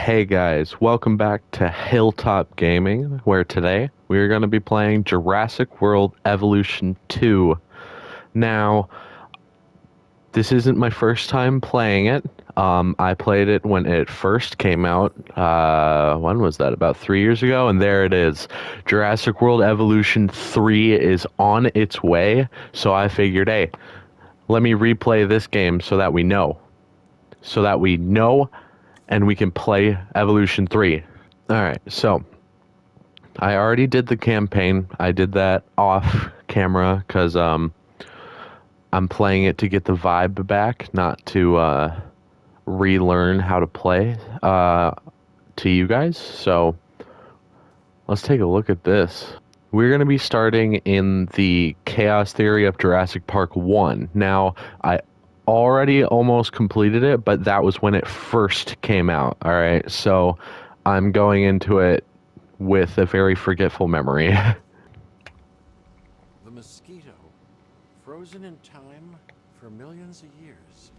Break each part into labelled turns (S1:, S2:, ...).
S1: Hey guys, welcome back to Hilltop Gaming, where today we are going to be playing Jurassic World Evolution 2. Now, this isn't my first time playing it. I played it when it first came out. When was that? About 3 years ago, and there it is. Jurassic World Evolution 3 is on its way, so I figured, hey, let me replay this game so that we know. And we can play Evolution 3. Alright, so I already did the campaign. I did that off camera because I'm playing it to get the vibe back, not to relearn how to play to you guys. So let's take a look at this. We're going to be starting in the Chaos Theory of Jurassic Park 1. Now, I already almost completed it, but that was when it first came out. All right, so I'm going into it with a very forgetful memory.
S2: The mosquito, frozen in time for millions of years,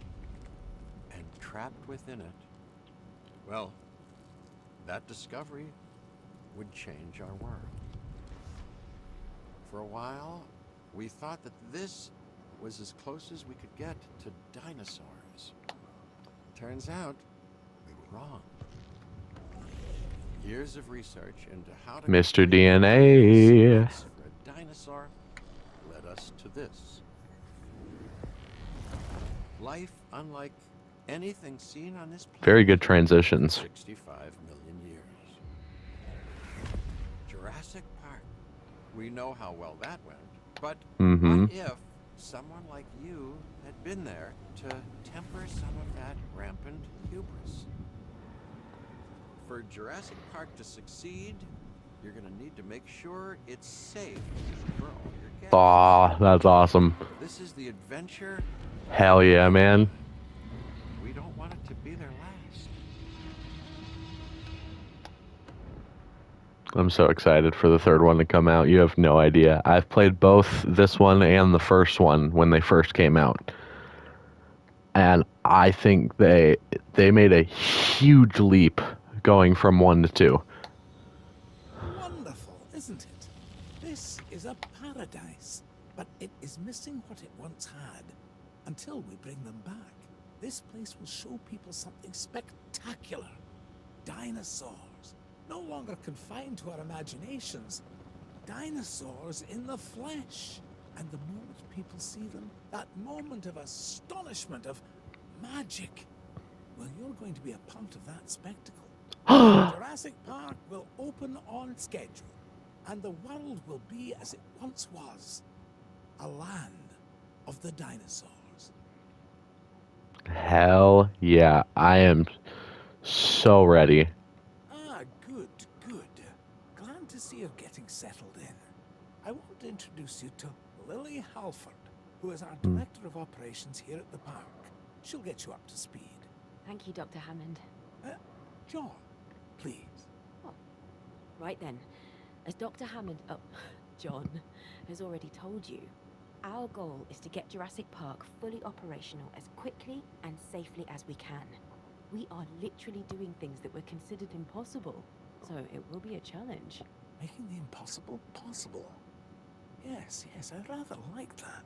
S2: and trapped within it. Well, that discovery would change our world. For a while, we thought that this was as close as we could get to dinosaurs. Turns out, we were wrong. Years of research into how to
S1: Mr. DNA.
S2: a dinosaur led us to this. Life unlike anything seen on this planet.
S1: Very good transitions.
S2: 65 million years. Jurassic Park. We know how well that went, but what if someone like you had been there to temper some of that rampant hubris? For Jurassic Park to succeed, you're going to need to make sure it's safe for all your guests.
S1: Aw, that's awesome.
S2: This is the adventure.
S1: Hell yeah, man.
S2: We don't want it to be their last.
S1: I'm so excited for the third one to come out. You have no idea. I've played both this one and the first one when they first came out. And I think they made a huge leap going from 1 to 2.
S3: Wonderful, isn't it? This is a paradise, but it is missing what it once had. Until we bring them back, this place will show people something spectacular. Dinosaurs, no longer confined to our imaginations. Dinosaurs in the flesh. And the moment people see them, that moment of astonishment, of magic, well, you're going to be a part of that spectacle. Jurassic Park will open on schedule, and the world will be as it once was, a land of the dinosaurs.
S1: Hell yeah. I am so ready.
S3: Ah, good, good. Glad to see you're getting settled in. I want to introduce you to Lily Halford, who is our Director of Operations here at the park. She'll get you up to speed.
S4: Thank you, Dr. Hammond.
S3: John, please.
S4: Oh, right then. As Dr. Hammond, John, has already told you, our goal is to get Jurassic Park fully operational as quickly and safely as we can. We are literally doing things that were considered impossible, so it will be a challenge.
S3: Making the impossible possible. Yes, I rather like that.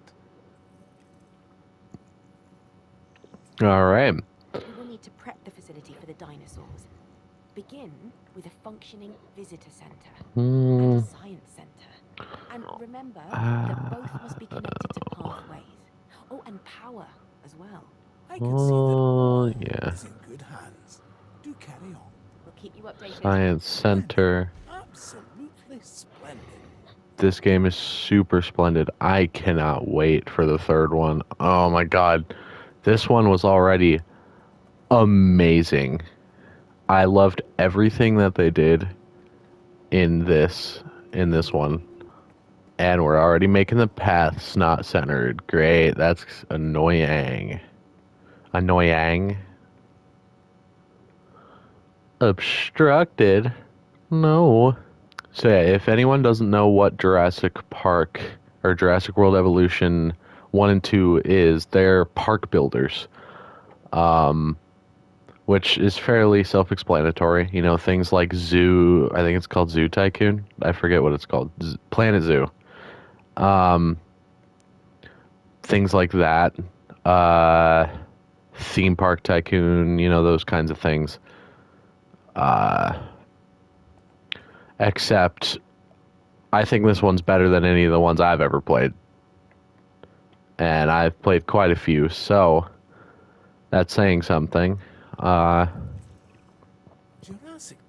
S1: All right.
S4: We will need to prep the facility for the dinosaurs. Begin with a functioning visitor center and a science center. And remember that both must be connected to pathways. Oh, and power as well.
S3: I can see that all
S1: yeah.
S3: is in good hands. Do carry on.
S4: We'll keep you updated.
S1: Science Center.
S3: Absolutely splendid.
S1: This game is super splendid. I cannot wait for the third one. Oh my god. This one was already amazing. I loved everything that they did in this one. And we're already making the paths not centered. Great. That's annoying. Annoying. Obstructed? No. So yeah, if anyone doesn't know what Jurassic Park or Jurassic World Evolution 1 and 2 is, they're park builders. which is fairly self-explanatory. You know, things like Zoo, I think it's called Zoo Tycoon. I forget what it's called. Planet Zoo. Things like that. Theme Park Tycoon, you know, those kinds of things. Except, I think this one's better than any of the ones I've ever played. And I've played quite a few, so that's saying something.
S3: Jurassic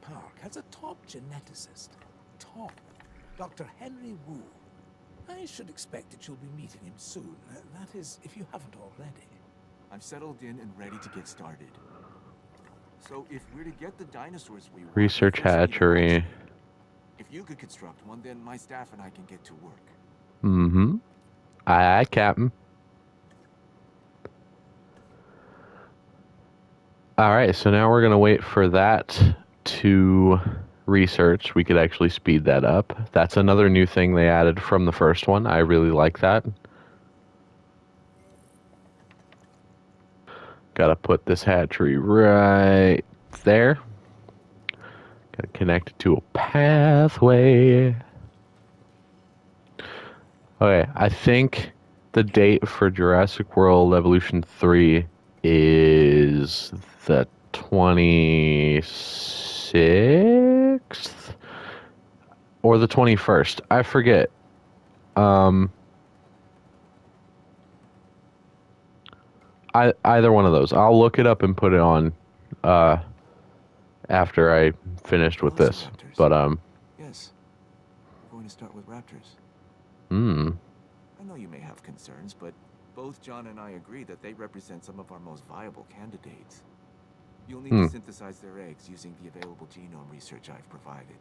S3: Park has a top geneticist. Top. Dr. Henry Wu. I should expect that you'll be meeting him soon. That is, if you haven't already.
S5: I've settled in and ready to get started. So if we're to get the dinosaurs we want,
S1: Research
S5: we first need a
S1: hatchery.
S5: hatchery. If you could construct one, then my staff and I can get to work.
S1: Mm-hmm. Aye, Captain. Alright, so now we're going to wait for that to research. We could actually speed that up. That's another new thing they added from the first one. I really like that. Gotta put this hatchery right there. Gotta connect it to a pathway. Okay, I think the date for Jurassic World Evolution 3 is the 26th or the 21st. I forget. Either one of those. I'll look it up and put it on after I finished with this.
S5: Velociraptors.
S1: But
S5: Yes. We're going to start with raptors.
S1: I
S5: I know you may have concerns, but both John and I agree that they represent some of our most viable candidates. You'll need to synthesize their eggs using the available genome research I've provided.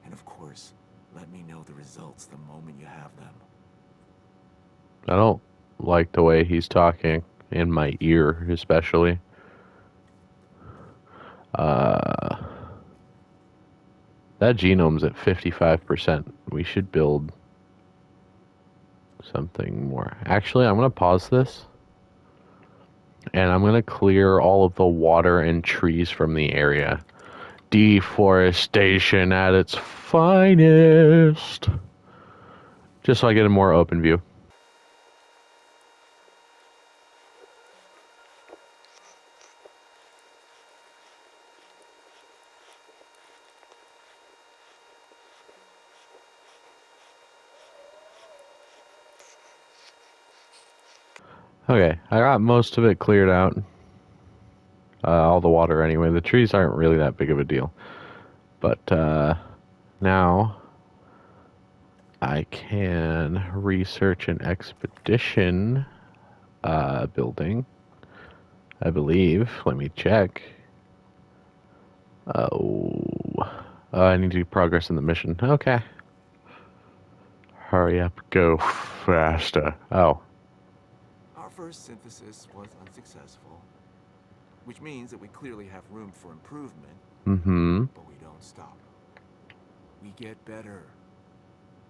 S5: And of course, let me know the results the moment you have them.
S1: I don't like the way he's talking in my ear, especially. That genome's at 55%. We should build something more. Actually, I'm going to pause this. And I'm going to clear all of the water and trees from the area. Deforestation at its finest. Just so I get a more open view. Okay, I got most of it cleared out. All the water anyway. The trees aren't really that big of a deal. But now I can research an expedition building, I believe. Let me check. I need to do progress in the mission. Okay. Hurry up, go faster. Oh.
S5: Our first synthesis was unsuccessful, which means that we clearly have room for improvement.
S1: Mm-hmm.
S5: But we don't stop. We get better.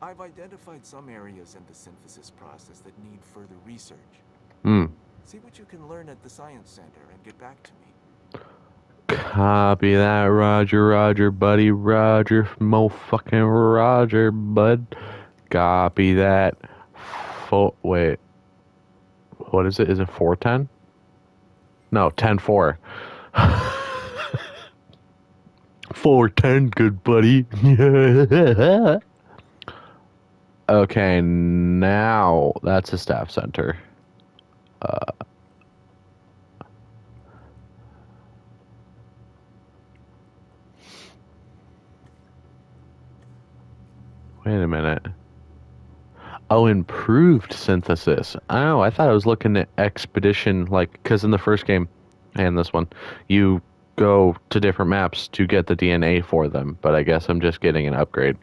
S5: I've identified some areas in the synthesis process that need further research. See what you can learn at the Science Center and get back to me.
S1: Copy that, Roger, Roger, buddy, Roger, mo-fucking Roger, bud. Copy that. Wait. What is it? Is it 410? No, 10-4. 410, good buddy. Okay, now that's a staff center. Wait a minute. Oh, improved synthesis. Oh, I thought I was looking at expedition, like, because in the first game and this one, you go to different maps to get the DNA for them, but I guess I'm just getting an upgrade.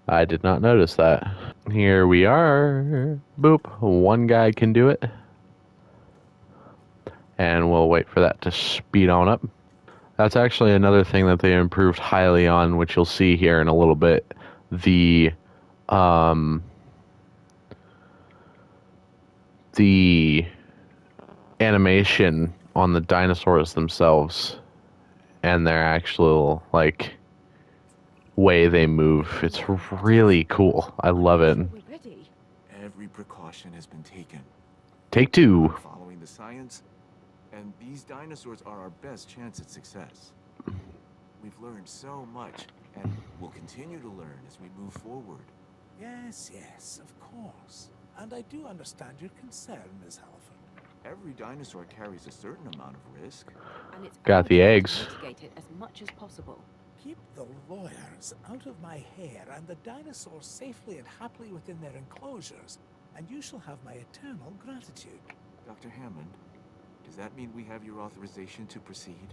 S1: I did not notice that. Here we are. Boop. One guy can do it. And we'll wait for that to speed on up. That's actually another thing that they improved highly on, which you'll see here in a little bit. The animation on the dinosaurs themselves and their actual like way they move. It's really cool. I love it.
S4: We're ready.
S5: Every precaution has been taken.
S1: Take two.
S5: We're following the science, and these dinosaurs are our best chance at success. We've learned so much, and we'll continue to learn as we move forward.
S3: Yes, yes, of course. And I do understand your concern, Miss Halford.
S5: Every dinosaur carries a certain amount of risk.
S4: And it's
S1: Got
S4: our
S1: the
S4: job to
S1: eggs.
S4: mitigate it as much as possible.
S3: Keep the lawyers out of my hair and the dinosaurs safely and happily within their enclosures, and you shall have my eternal gratitude.
S5: Dr. Hammond, does that mean we have your authorization to proceed?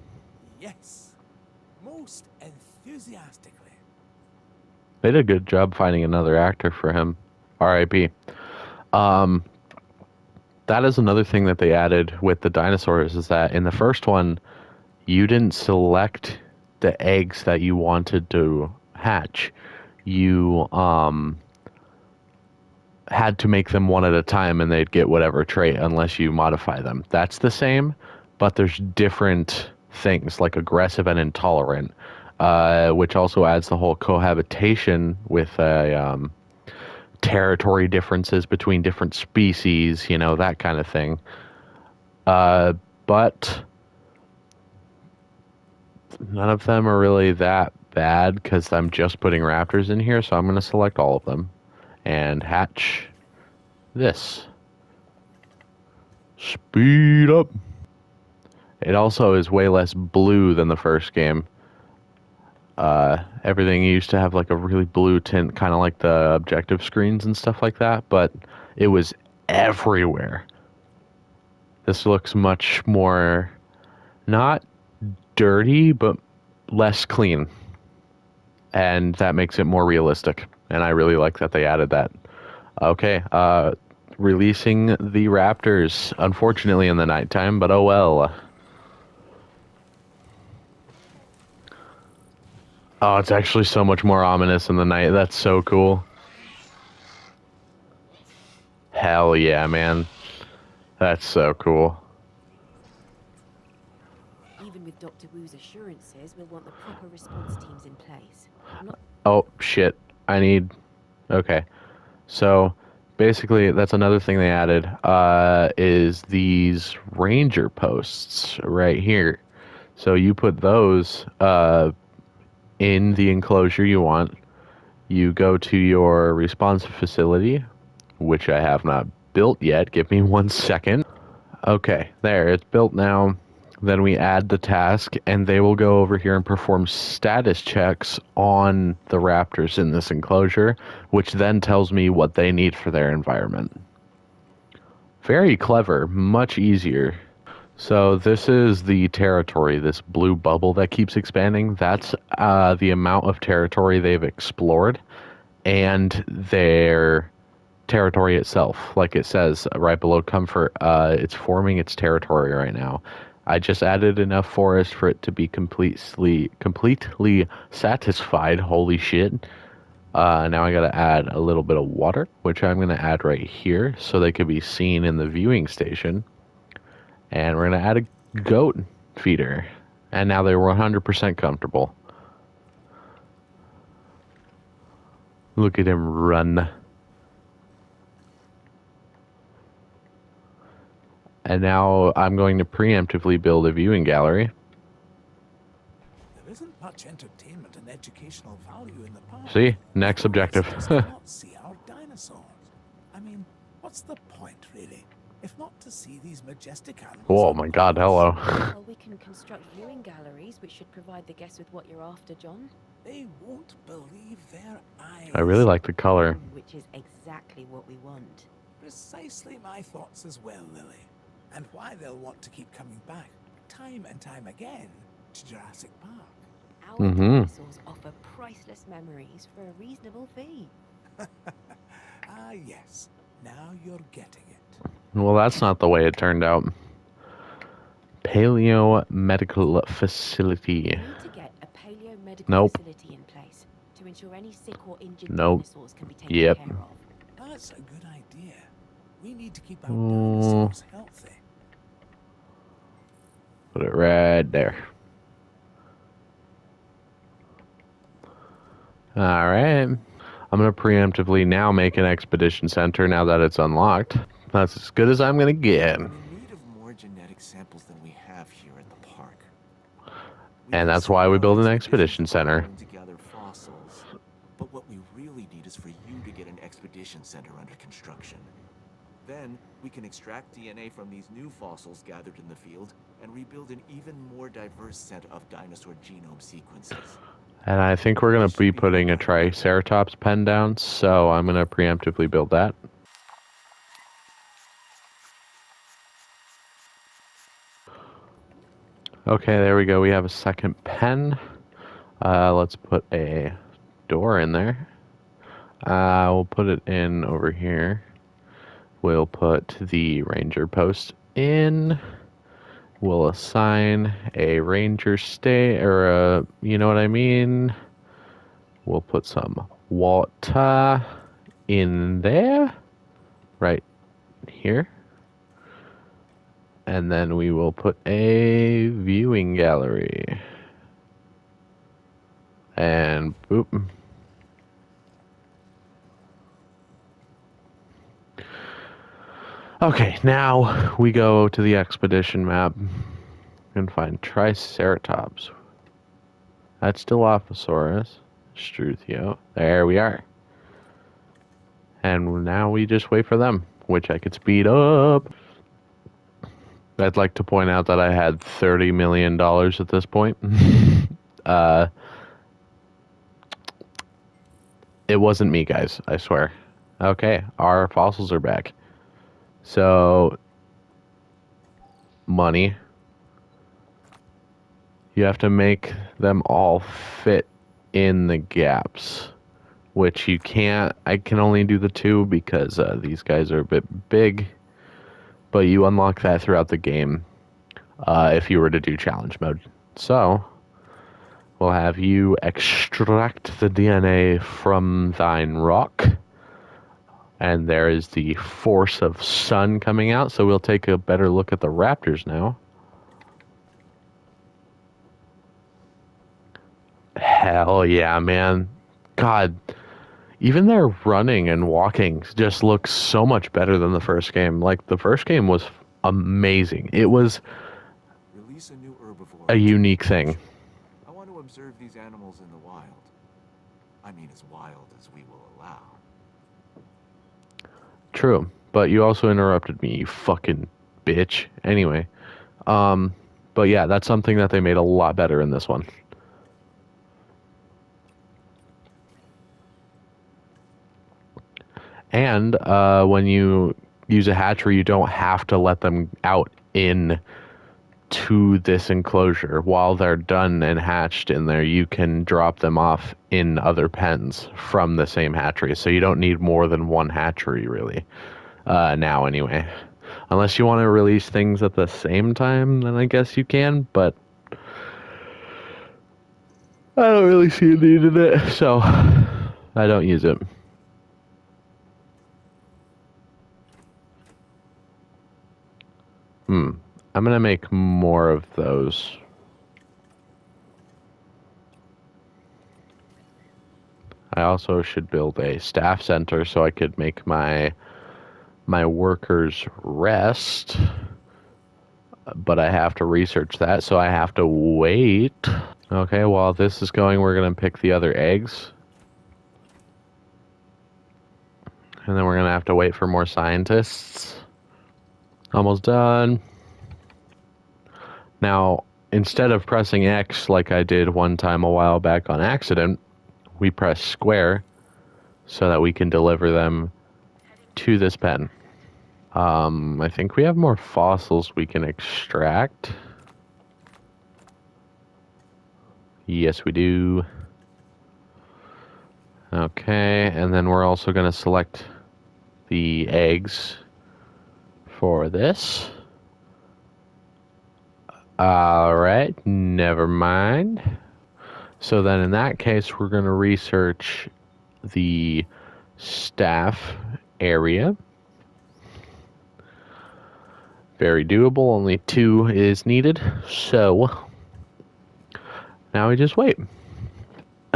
S3: Yes, most enthusiastically.
S1: They did a good job finding another actor for him. R.I.P. That is another thing that they added with the dinosaurs is that in the first one, you didn't select the eggs that you wanted to hatch. You had to make them one at a time and they'd get whatever trait unless you modify them. That's the same, but there's different things like aggressive and intolerant, which also adds the whole cohabitation with territory differences between different species, you know, that kind of thing. But none of them are really that bad because I'm just putting raptors in here, so I'm going to select all of them and hatch this. Speed up. It also is way less blue than the first game. Everything used to have like a really blue tint, kind of like the objective screens and stuff like that, but it was everywhere. This looks much more, not dirty, but less clean. And that makes it more realistic. And I really like that they added that. Okay, releasing the raptors, unfortunately in the nighttime, but oh well. Oh, it's actually so much more ominous in the night. That's so cool. Hell yeah, man. That's so cool.
S4: Even with Dr. Wu's assurances, we'll want the proper response teams in place.
S1: Oh, shit. I need... Okay. So, basically, that's another thing they added, is these ranger posts right here. So you put those in the enclosure you want. You go to your response facility, which I have not built yet. Give me 1 second. Okay, there, it's built now. Then we add the task, and they will go over here and perform status checks on the raptors in this enclosure, which then tells me what they need for their environment. Very clever, much easier. So this is the territory, this blue bubble that keeps expanding. That's the amount of territory they've explored and their territory itself. Like it says right below comfort, it's forming its territory right now. I just added enough forest for it to be completely satisfied. Holy shit. Now I gotta add a little bit of water, which I'm gonna add right here so they could be seen in the viewing station. And we're gonna add a goat feeder. And now they're 100% comfortable. Look at him run. And now I'm going to preemptively build a viewing gallery.
S3: There isn't much entertainment and educational value in the park.
S1: See? Next objective.
S3: Just cannot see our dinosaurs. I mean, what's the point, really? If not to see these majestic animals.
S1: Oh my god, hello.
S4: Well, we can construct viewing galleries, which should provide the guests with what you're after, John.
S3: They won't believe their eyes.
S1: I really like the color.
S4: Which is exactly what we want.
S3: Precisely my thoughts as well, Lily. And why they'll want to keep coming back, time and time again, to Jurassic Park.
S4: Our dinosaurs offer priceless memories for a reasonable fee.
S3: Ah, yes. Now you're getting it.
S1: Well, that's not the way it turned out. Paleo medical facility.
S4: We need to get a paleo medical
S1: Nope.
S4: facility in place to ensure any sick or injured
S1: Nope.
S4: dinosaurs can be taken
S1: Yep.
S4: care of.
S3: That's a good idea. We need to keep our dinosaurs healthy.
S1: Put it right there. All right. I'm going to preemptively now make an expedition center now that it's unlocked. That's as good as I'm going to get.
S5: We're in need of more genetic samples than we have here at the park.
S1: And that's why we build an expedition center.
S5: To gather fossils. But what we really need is for you to get an expedition center under construction. Then, we can extract DNA from these new fossils gathered in the field and rebuild an even more diverse set of dinosaur genome sequences.
S1: And I think we're going to be putting a Triceratops pen down, so I'm going to preemptively build that. Okay, there we go. We have a second pen. Let's put a door in there. We'll put it in over here. We'll put the ranger post in. We'll assign a ranger stay, or you know what I mean? We'll put some water in there, right here. And then we will put a viewing gallery. And boop. Okay, now we go to the expedition map and find Triceratops. That's Dilophosaurus. Struthio. There we are. And now we just wait for them, which I could speed up. I'd like to point out that I had $30 million at this point. It wasn't me, guys. I swear. Okay, our fossils are back. So, money. You have to make them all fit in the gaps, which you can't. I can only do the 2 because these guys are a bit big, but you unlock that throughout the game if you were to do challenge mode. So, we'll have you extract the DNA from thine rock. And there is the force of sun coming out, so we'll take a better look at the raptors now. Hell yeah, man. God, even their running and walking just looks so much better than the first game. Like, the first game was amazing. It was
S5: Release a new herbivore.
S1: a unique thing.
S5: I want to observe these animals in the wild. I mean, as wild as we will allow.
S1: True, but you also interrupted me, you fucking bitch. Anyway, but yeah, that's something that they made a lot better in this one. And when you use a hatchery, you don't have to let them out in to this enclosure. While they're done and hatched in there, you can drop them off in other pens from the same hatchery. So you don't need more than one hatchery, really. Now, anyway. Unless you want to release things at the same time, then I guess you can, but I don't really see a need in it, so I don't use it. I'm going to make more of those. I also should build a staff center so I could make my workers rest. But I have to research that, so I have to wait. Okay, while this is going, we're going to pick the other eggs. And then we're going to have to wait for more scientists. Almost done. Now, instead of pressing X like I did one time a while back on accident, we press square so that we can deliver them to this pen. I think we have more fossils we can extract. Yes, we do. Okay, and then we're also going to select the eggs for this. Alright, never mind. So then in that case, we're going to research the staff area. Very doable, only 2 is needed. So now we just wait.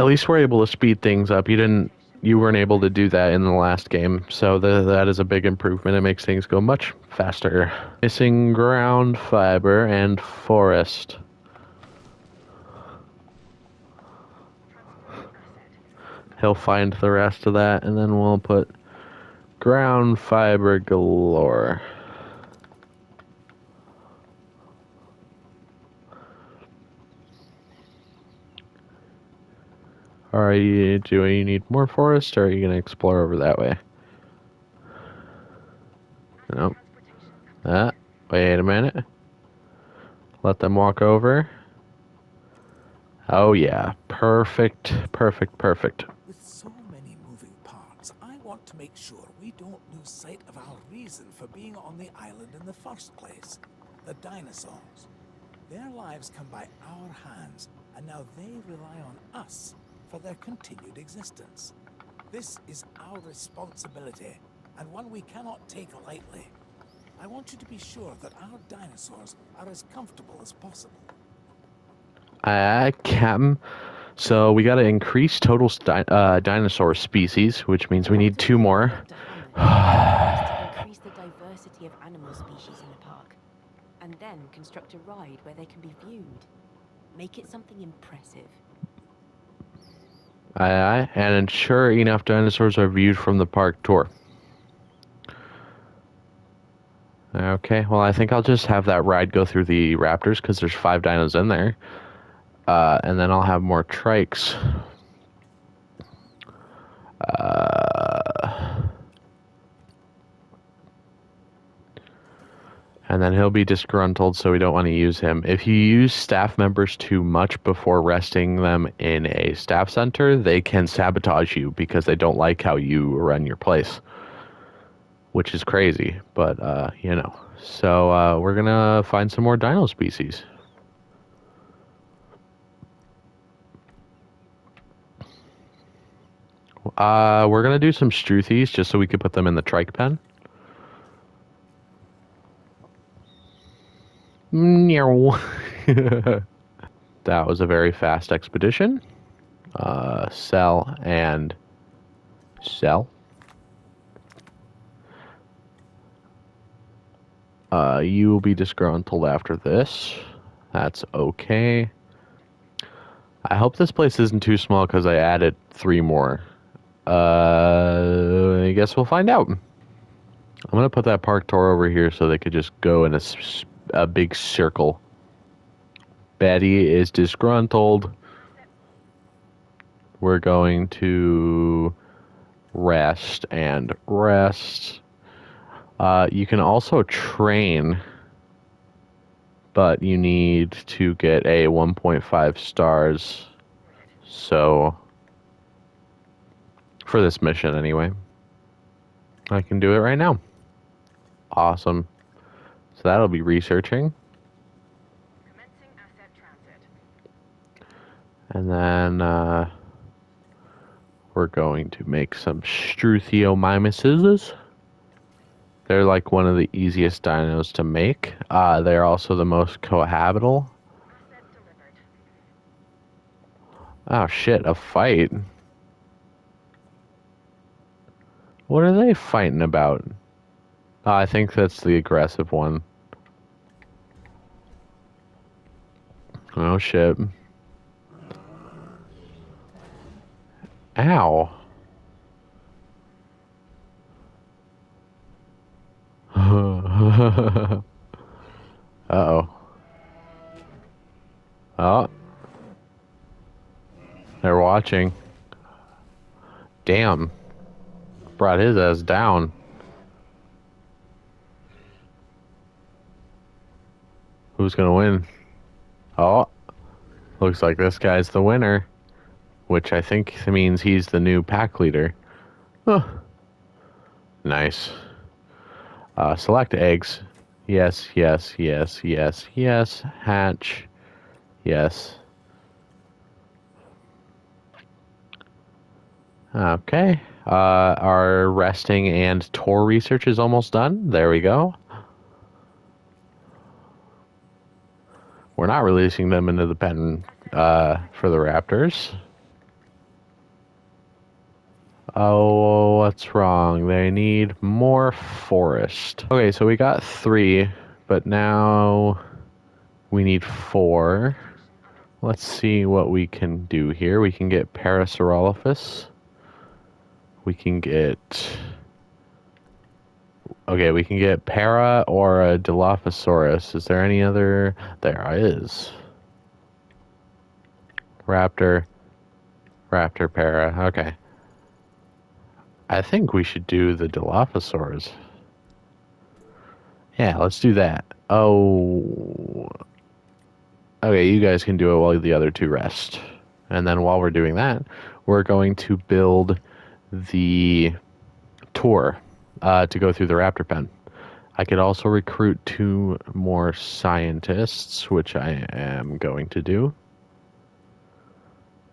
S1: At least we're able to speed things up. You weren't able to do that in the last game, so that is a big improvement. It makes things go much faster. Missing ground fiber and forest. He'll find the rest of that, and then we'll put ground fiber galore. Do you need more forest, or are you going to explore over that way? Nope. Wait a minute. Let them walk over. Oh yeah, perfect.
S3: With so many moving parts, I want to make sure we don't lose sight of our reason for being on the island in the first place. The dinosaurs. Their lives come by our hands, and now they rely on us for their continued existence. This is our responsibility, and one we cannot take lightly. I want you to be sure that our dinosaurs are as comfortable as possible.
S1: Captain. So we got to increase total dinosaur species, which means we need 2 more.
S4: To increase the diversity of animal species in the park, and then construct a ride where they can be viewed. Make it something impressive.
S1: And ensure enough dinosaurs are viewed from the park tour. Okay, well, I think I'll just have that ride go through the raptors because there's 5 dinos in there. And then I'll have more trikes. And then he'll be disgruntled, so we don't want to use him. If you use staff members too much before resting them in a staff center, they can sabotage you because they don't like how you run your place. Which is crazy, but, you know. So, we're gonna find some more dino species. We're gonna do some Struthies just so we could put them in the trike pen. That was a very fast expedition. Sell and sell. You will be disgruntled after this. That's okay. I hope this place isn't too small because I added 3 more. I guess we'll find out. I'm going to put that park tour over here so they could just go in a big circle. Betty is disgruntled. We're going to rest and rest. You can also train, but you need to get a 1.5 stars. So, for this mission anyway. I can do it right now. Awesome. So that'll be researching.
S6: Commencing asset transit.
S1: And then we're going to make some Struthiomimuses. They're like one of the easiest dinos to make. They're also the most cohabitable.
S6: Asset delivered.
S1: Oh shit, a fight. What are they fighting about? I think that's the aggressive one. Oh shit. Ow. Uh-oh. Oh. They're watching. Damn. Brought his ass down. Who's gonna win? Oh. Looks like this guy's the winner. Which I think means he's the new pack leader. Oh. Nice. Select eggs. Yes, yes, yes, yes, yes. Hatch. Yes. Okay. Our resting and tour research is almost done. There we go. We're not releasing them into the pen for the raptors. Oh, what's wrong? They need more forest. Okay, so we got 3, but now we need 4. Let's see what we can do here. We can get Parasaurolophus. We can get... Okay, we can get Para or a Dilophosaurus. Is there any other... There is. Raptor. Raptor Para. Okay. I think we should do the Dilophosaurs. Yeah, let's do that. Oh... Okay, you guys can do it while the other 2 rest. And then while we're doing that, we're going to build the tour to go through the raptor pen. I could also recruit 2 more scientists, which I am going to do.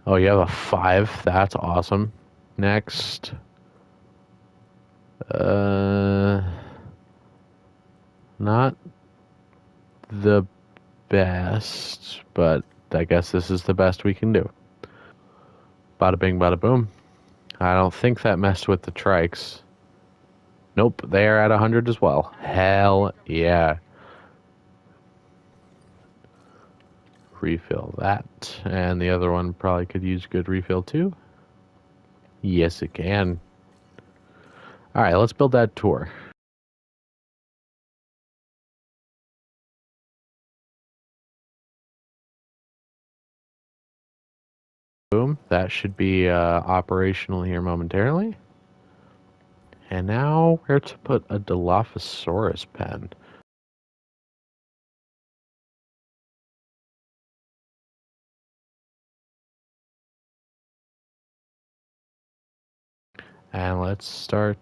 S1: Oh, you have a 5. That's awesome. Next. Not the best, but I guess this is the best we can do. Bada bing, bada boom. I don't think that messed with the trikes. Nope, they are at 100 as well. Hell yeah. Refill that. And the other one probably could use good refill too. Yes, it can. Alright, let's build that tour. Boom. That should be operational here momentarily. And now where to put a Dilophosaurus pen? And let's start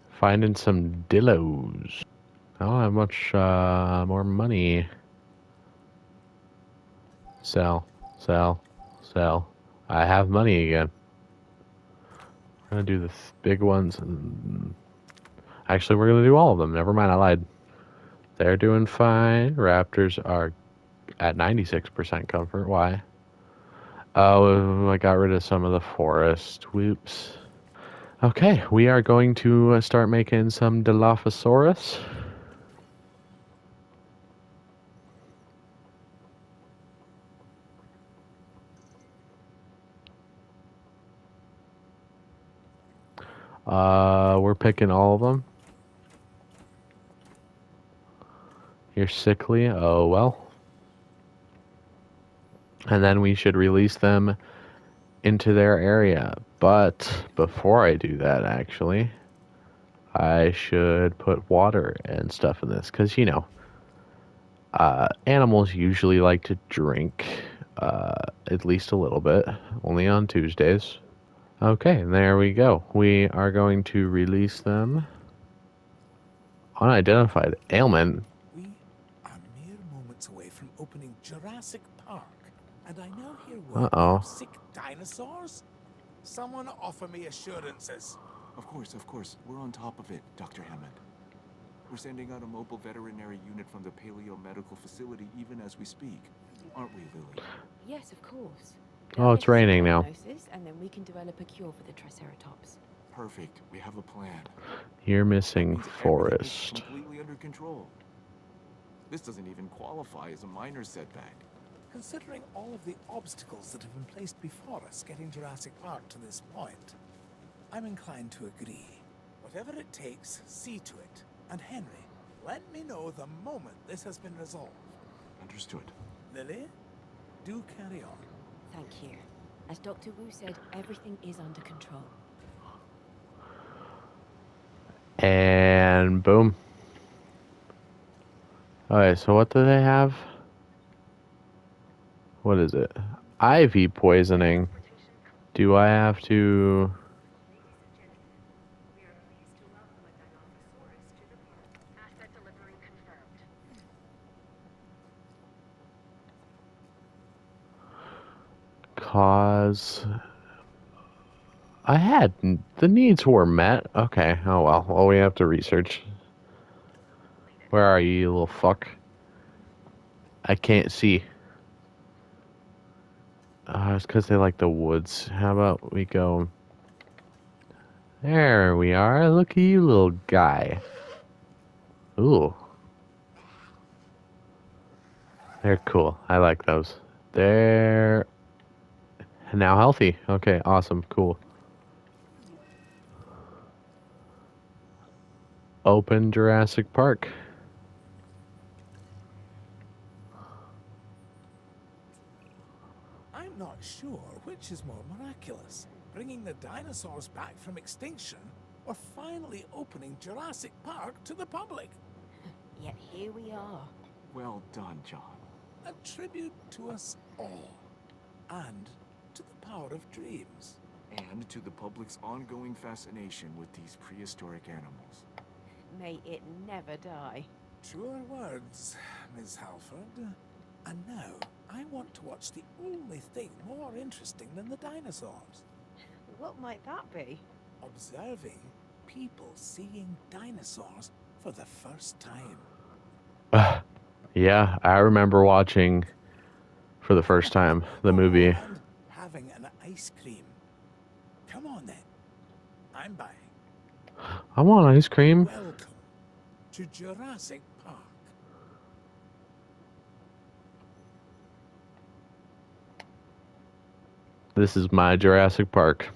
S1: finding some Dillos. I don't have much more money. Sell, sell, sell. I have money again. I'm gonna do the big ones. Actually, we're gonna do all of them. Never mind, I lied. They're doing fine. Raptors are at 96% comfort. Why? Oh, I got rid of some of the forest. Whoops. Okay, we are going to start making some Dilophosaurus. We're picking all of them. You're sickly. Oh, well. And then we should release them into their area. But before I do that, actually, I should put water and stuff in this. Because, you know, animals usually like to drink at least a little bit. Only on Tuesdays. Okay, there we go. We are going to release them. Unidentified ailment.
S3: We are mere moments away from opening Jurassic Park, and I now hear word we
S1: Uh-oh.
S3: have sick dinosaurs? Someone offer me assurances.
S5: Of course. We're on top of it, Dr. Hammond. We're sending out a mobile veterinary unit from the Paleo Medical Facility even as we speak. Aren't we, Lily?
S4: Yes, of course.
S1: Oh, it's raining now.
S4: And then we can develop a cure for the Triceratops.
S5: Perfect. We have a plan.
S1: You're
S5: That
S1: missing
S5: means everything is
S1: forest.
S5: completely under control. This doesn't even qualify as a minor setback.
S3: Considering all of the obstacles that have been placed before us getting Jurassic Park to this point, I'm inclined to agree. Whatever it takes, see to it. And Henry, let me know the moment this has been resolved.
S5: Understood.
S3: Lily, do carry on.
S4: Thank you. As Dr. Wu said, everything is under control.
S1: And boom. Alright, so what do they have? What is it? IV poisoning. Do I have to...
S6: Asset delivery confirmed.
S1: Cause... I had... The needs were met. Okay, oh well. Well, we have to research. Where are you, you little fuck? I can't see. It's because they like the woods. How about we go... There we are. Look at you, little guy. Ooh. They're cool. I like those. They're now healthy. Okay, awesome. Cool. Open Jurassic Park.
S3: I'm not sure which is more miraculous, bringing the dinosaurs back from extinction or finally opening Jurassic Park to the public.
S4: Yet here we are.
S5: Well done, John.
S3: A tribute to us all, and to the power of dreams.
S5: And to the public's ongoing fascination with these prehistoric animals.
S4: May it never die.
S3: Truer words, Miss Halford. And now, I want to watch the only thing more interesting than the dinosaurs.
S4: What might that be?
S3: Observing people seeing dinosaurs for the first time.
S1: Yeah, I remember watching for the first time the movie.
S3: And having an ice cream. Come on then. I'm buying.
S1: I want ice cream.
S3: Welcome to Jurassic Park.
S1: This is my Jurassic Park.